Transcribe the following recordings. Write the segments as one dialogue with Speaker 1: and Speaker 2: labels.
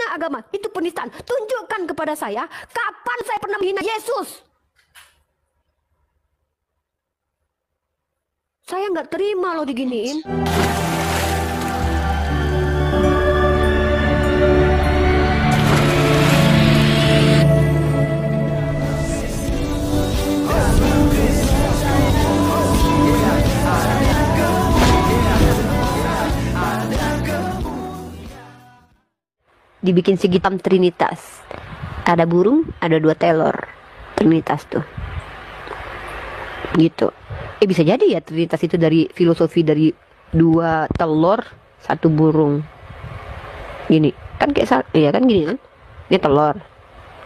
Speaker 1: agama itu penistaan. Tunjukkan kepada saya kapan saya pernah menghina Yesus. Saya nggak terima loh diginiin. Dibikin segitam Trinitas. Ada burung, ada 2 telur. Trinitas tuh. Gitu. Bisa jadi ya Trinitas itu dari filosofi dari 2 telur, 1 burung. Gini, kan kayak iya kan gini kan? Ini telur.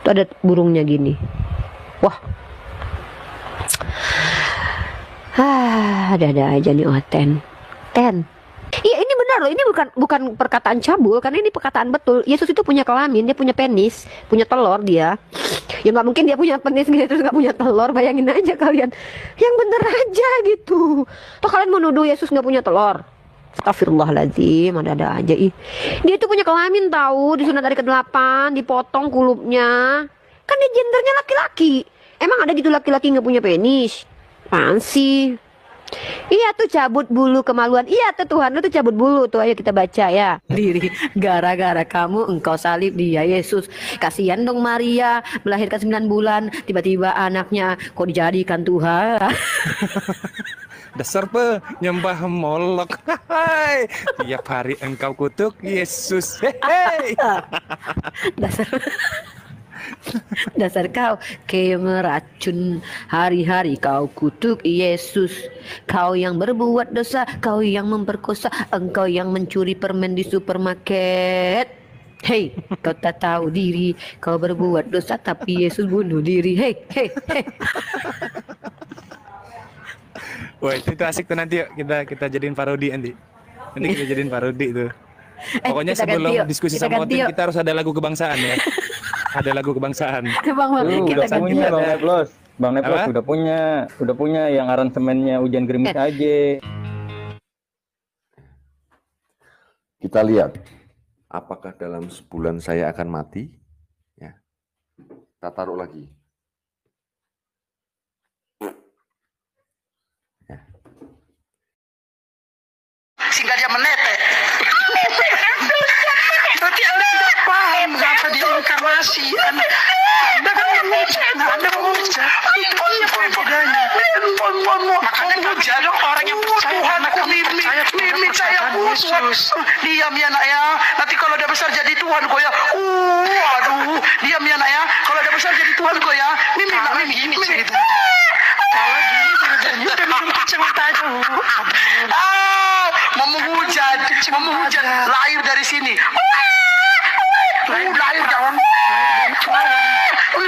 Speaker 1: Tuh ada burungnya gini. Wah. Ada aja nih Oten. Iya ini benar loh, ini bukan perkataan cabul, karena ini perkataan betul. Yesus itu punya kelamin, dia punya penis, punya telur dia. Ya nggak mungkin dia punya penis gitu terus nggak punya telur, bayangin aja kalian. Yang bener aja gitu. Toh kalian mau nuduh Yesus nggak punya telur? Astagfirullahaladzim, ada aja ih. Dia itu punya kelamin tahu, disunat hari ke-8, dipotong kulupnya. Kan dia gendernya laki-laki. Emang ada gitu laki-laki nggak punya penis? Apaan sih? Iya tuh cabut bulu kemaluan. Iya tuh Tuhan lu tuh cabut bulu tuh. Ayo kita baca ya. Diri gara-gara kamu engkau salib dia Yesus. Kasihan dong Maria melahirkan 9 bulan. Tiba-tiba anaknya kok dijadikan Tuhan.
Speaker 2: Dasar penyembah Molok. Hai. Tiap hari engkau kutuk Yesus. Hei.
Speaker 1: Dasar kau meracun, hari-hari kau kutuk Yesus. Kau yang berbuat dosa, kau yang memperkosa, engkau yang mencuri permen di supermarket. Hei, kau tak tahu diri, kau berbuat dosa tapi Yesus bunuh diri. Hei.
Speaker 2: Woi, itu asik tuh, nanti yuk kita jadiin parodi nanti. Nanti kita jadiin parodi tuh. Pokoknya sebelum diskusi sama Oten kita harus ada lagu kebangsaan ya. Ada lagu kebangsaan.
Speaker 3: Udah punya Bang Neplos udah punya yang aransemennya Hujan Gerimis aja.
Speaker 4: Kita lihat apakah dalam sebulan saya akan mati. Ya. Kita taruh lagi. Ya.
Speaker 5: Sehingga dia menetek. Berarti Anda tidak paham apa diinkarnasi. Anda kan mengucap. Anda mengucap. Itu bedanya. Makanya mengucap orang yang Tuhanku Mimi saya Yesus. Diam ya nak ya. Nanti kalau dia besar jadi Tuhan kok ya. Aduh. Diam ya nak ya. Kalau dia besar jadi Tuhan kok ya. Mimi nak Mimi. Ini cerita. Kalau gini ceritanya udah bikin cerita aja. Menghujat lahir dari sini. Lahir jangan.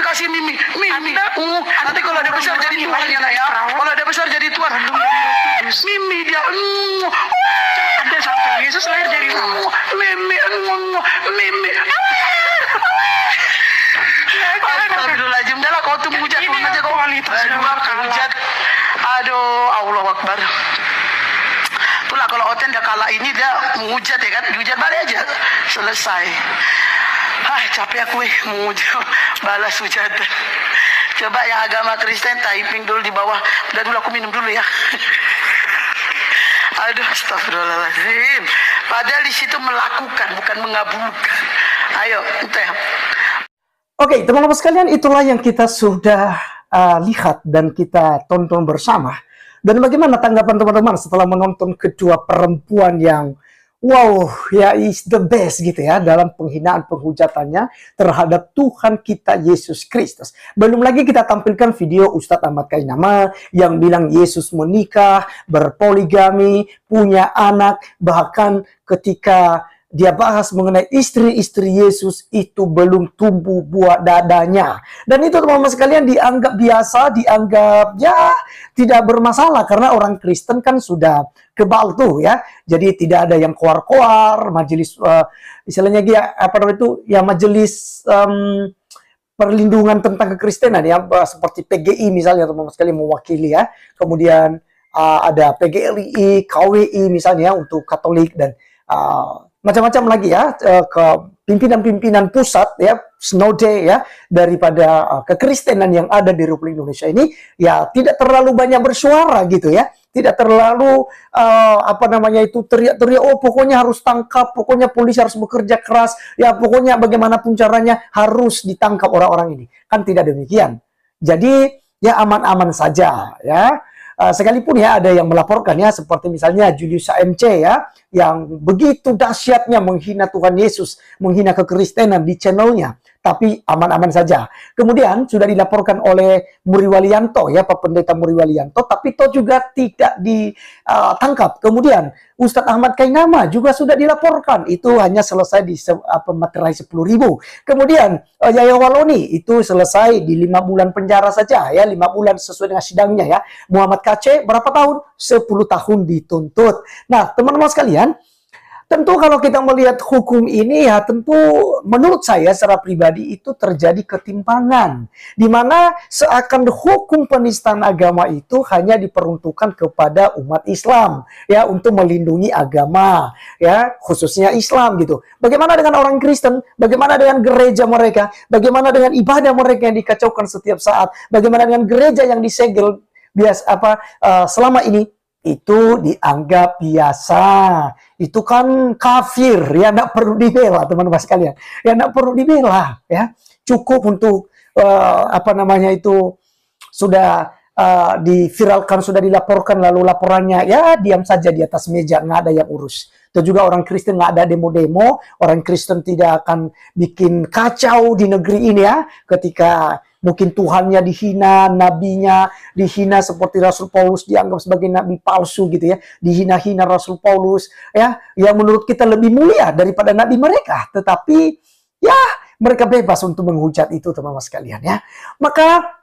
Speaker 5: Kasih Mimi. Nanti kalau dia besar jadi Tuhan ya nak ya. Kalau dia besar jadi Tuhan. Mimi dia. Ada satu Yesus lahir dari Mimi. Astagfirullahaladzim. Dah lah kau tuh menghujat. Menghujat. Aduh, Allah Akbar. Itulah kalau Oten dah kalah ini dia menghujat ya kan, dihujat balik aja, selesai. Capek aku menghujat, balas hujatan. Coba yang agama Kristen typing dulu di bawah. Udah dulu aku minum dulu ya. Aduh, astagfirullahaladzim. Padahal di situ melakukan, bukan mengabulkan. Ayo, teh.
Speaker 6: Oke, teman-teman sekalian, itulah yang kita sudah lihat dan kita tonton bersama. Dan bagaimana tanggapan teman-teman setelah menonton kedua perempuan yang wow, ya is the best gitu ya dalam penghinaan penghujatannya terhadap Tuhan kita Yesus Kristus. Belum lagi kita tampilkan video Ustadz Ahmad Kainama yang bilang Yesus menikah, berpoligami, punya anak, bahkan ketika dia bahas mengenai istri-istri Yesus itu belum tumbuh buah dadanya. Dan itu teman-teman sekalian dianggap biasa, dianggap ya tidak bermasalah. Karena orang Kristen kan sudah kebal tuh ya. Jadi tidak ada yang koar-koar, majelis istilahnya apa namanya itu ya majelis perlindungan tentang kekristenan ya. Seperti PGI misalnya teman-teman sekalian mewakili ya. Kemudian ada PGLI, KWI misalnya untuk Katolik dan macam-macam lagi ya, ke pimpinan-pimpinan pusat ya, Snowden ya, daripada kekristenan yang ada di Republik Indonesia ini ya tidak terlalu banyak bersuara gitu ya. Tidak terlalu teriak-teriak, oh pokoknya harus tangkap, pokoknya polisi harus bekerja keras, ya pokoknya bagaimanapun caranya harus ditangkap orang-orang ini. Kan tidak demikian. Jadi ya aman-aman saja ya. Sekalipun ya ada yang melaporkan ya, seperti misalnya Julius AMC ya, yang begitu dahsyatnya menghina Tuhan Yesus, menghina kekristenan di channelnya, tapi aman-aman saja. Kemudian sudah dilaporkan oleh Muri Walianto ya, Pak Pendeta Muri Walianto, tapi itu juga tidak ditangkap. Kemudian Ustadz Ahmad Kainama juga sudah dilaporkan, itu hanya selesai di materai 10.000. Kemudian Yaya Waloni itu selesai di 5 bulan penjara saja ya, 5 bulan sesuai dengan sidangnya ya. Muhammad KC berapa tahun? 10 tahun dituntut. Nah, teman-teman sekalian, tentu kalau kita melihat hukum ini ya, tentu menurut saya secara pribadi itu terjadi ketimpangan. Di mana seakan hukum penistaan agama itu hanya diperuntukkan kepada umat Islam ya, untuk melindungi agama ya, khususnya Islam gitu. Bagaimana dengan orang Kristen? Bagaimana dengan gereja mereka? Bagaimana dengan ibadah mereka yang dikacaukan setiap saat? Bagaimana dengan gereja yang disegel selama ini? Itu dianggap biasa. Itu kan kafir, ya nggak perlu dibela teman-teman sekalian. Ya nggak perlu dibela, ya. Cukup untuk sudah diviralkan, sudah dilaporkan, lalu laporannya ya diam saja di atas meja, nggak ada yang urus. Itu juga orang Kristen nggak ada demo-demo, orang Kristen tidak akan bikin kacau di negeri ini ya, ketika mungkin Tuhannya dihina, nabinya dihina seperti Rasul Paulus dianggap sebagai nabi palsu gitu ya. Dihina-hina Rasul Paulus ya, yang menurut kita lebih mulia daripada nabi mereka. Tetapi ya mereka bebas untuk menghujat itu teman-teman sekalian ya. Maka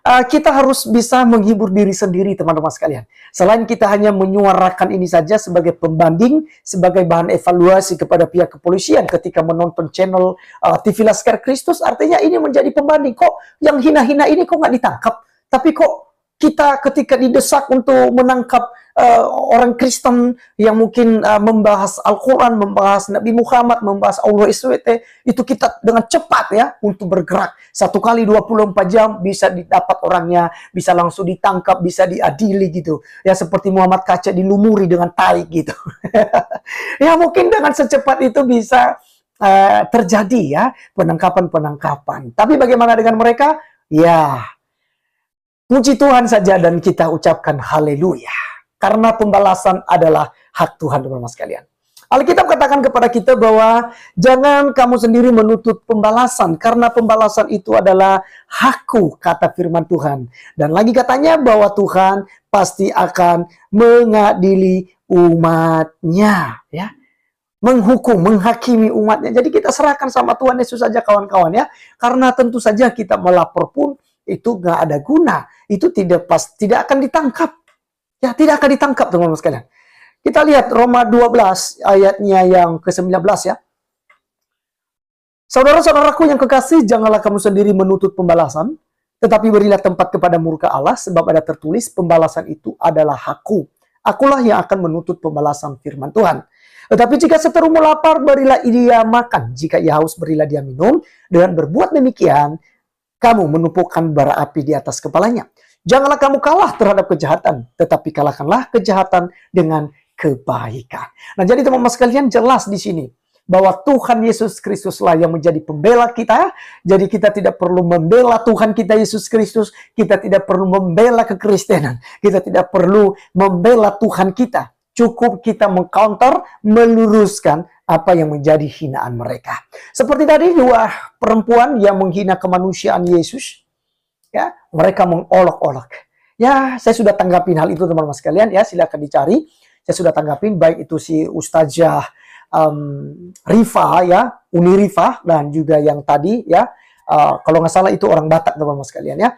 Speaker 6: kita harus bisa menghibur diri sendiri teman-teman sekalian. Selain kita hanya menyuarakan ini saja sebagai pembanding, sebagai bahan evaluasi kepada pihak kepolisian ketika menonton channel TV Laskar Kristus, artinya ini menjadi pembanding. Kok yang hina-hina ini kok nggak ditangkap? Tapi kok kita ketika didesak untuk menangkap orang Kristen yang mungkin membahas Al-Quran, membahas Nabi Muhammad, membahas Allah SWT, itu kita dengan cepat ya untuk bergerak. 1 kali 24 jam bisa didapat orangnya, bisa langsung ditangkap, bisa diadili gitu. Ya seperti Muhammad Kaca dilumuri dengan tai gitu. Ya mungkin dengan secepat itu bisa terjadi ya penangkapan-penangkapan. Tapi bagaimana dengan mereka? Ya, puji Tuhan saja dan kita ucapkan haleluya. Karena pembalasan adalah hak Tuhan teman-teman sekalian. Alkitab katakan kepada kita bahwa jangan kamu sendiri menuntut pembalasan, karena pembalasan itu adalah hakku, kata firman Tuhan. Dan lagi katanya bahwa Tuhan pasti akan mengadili umatnya, ya, menghukum, menghakimi umatnya. Jadi kita serahkan sama Tuhan Yesus saja kawan-kawan ya. Karena tentu saja kita melapor pun itu nggak ada guna. Itu tidak akan ditangkap. Ya, tidak akan ditangkap teman-teman sekalian. Kita lihat Roma 12 ayatnya yang ke-19 ya. Saudara-saudaraku yang kekasih, janganlah kamu sendiri menuntut pembalasan, tetapi berilah tempat kepada murka Allah, sebab ada tertulis, pembalasan itu adalah hakku. Akulah yang akan menuntut pembalasan, firman Tuhan. Tetapi jika seterumu lapar, berilah dia makan. Jika ia haus, berilah dia minum. Dengan berbuat demikian, kamu menumpukan bara api di atas kepalanya. Janganlah kamu kalah terhadap kejahatan, tetapi kalahkanlah kejahatan dengan kebaikan. Nah, jadi teman-teman sekalian, jelas di sini bahwa Tuhan Yesus Kristuslah yang menjadi pembela kita. Jadi kita tidak perlu membela Tuhan kita Yesus Kristus, kita tidak perlu membela kekristenan, kita tidak perlu membela Tuhan kita. Cukup kita mengcounter, meluruskan apa yang menjadi hinaan mereka. Seperti tadi 2 perempuan yang menghina kemanusiaan Yesus. Ya, mereka mengolok-olok. Ya, saya sudah tanggapin hal itu teman-teman sekalian ya, silakan dicari. Saya sudah tanggapin baik itu si Ustazah Rifa ya, Uni Rifa, dan juga yang tadi ya, kalau nggak salah itu orang Batak teman-teman sekalian ya.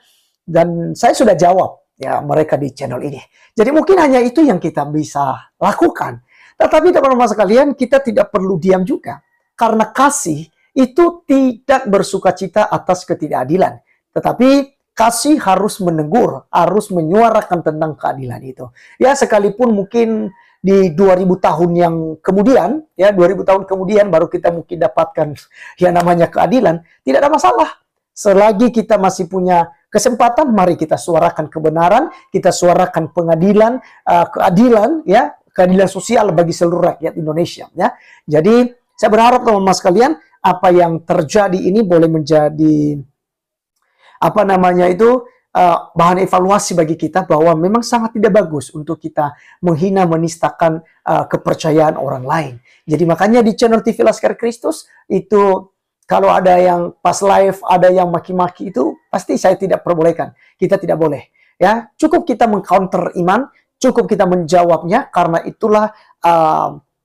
Speaker 6: Dan saya sudah jawab ya mereka di channel ini. Jadi mungkin hanya itu yang kita bisa lakukan. Tetapi teman-teman sekalian, kita tidak perlu diam juga. Karena kasih itu tidak bersukacita atas ketidakadilan. Tetapi kasih harus menegur, harus menyuarakan tentang keadilan itu. Ya, sekalipun mungkin di 2000 tahun yang kemudian, ya 2000 tahun kemudian baru kita mungkin dapatkan yang namanya keadilan, tidak ada masalah. Selagi kita masih punya kesempatan, mari kita suarakan kebenaran, kita suarakan pengadilan, keadilan, ya, keadilan sosial bagi seluruh rakyat Indonesia, ya. Jadi saya berharap teman-teman sekalian, apa yang terjadi ini boleh menjadi apa namanya itu bahan evaluasi bagi kita bahwa memang sangat tidak bagus untuk kita menghina, menistakan kepercayaan orang lain. Jadi makanya di channel TV Laskar Kristus itu kalau ada yang pas live ada yang maki-maki itu pasti saya tidak perbolehkan. Kita tidak boleh. Ya, cukup kita mengcounter iman, cukup kita menjawabnya karena itulah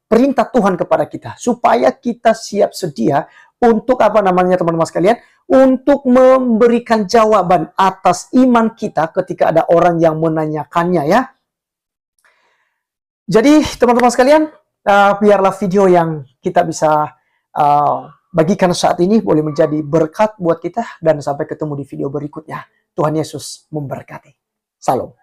Speaker 6: perintah Tuhan kepada kita supaya kita siap sedia untuk apa namanya teman-teman sekalian, untuk memberikan jawaban atas iman kita ketika ada orang yang menanyakannya, ya. Jadi teman-teman sekalian, biarlah video yang kita bisa bagikan saat ini boleh menjadi berkat buat kita, dan sampai ketemu di video berikutnya. Tuhan Yesus memberkati. Salam.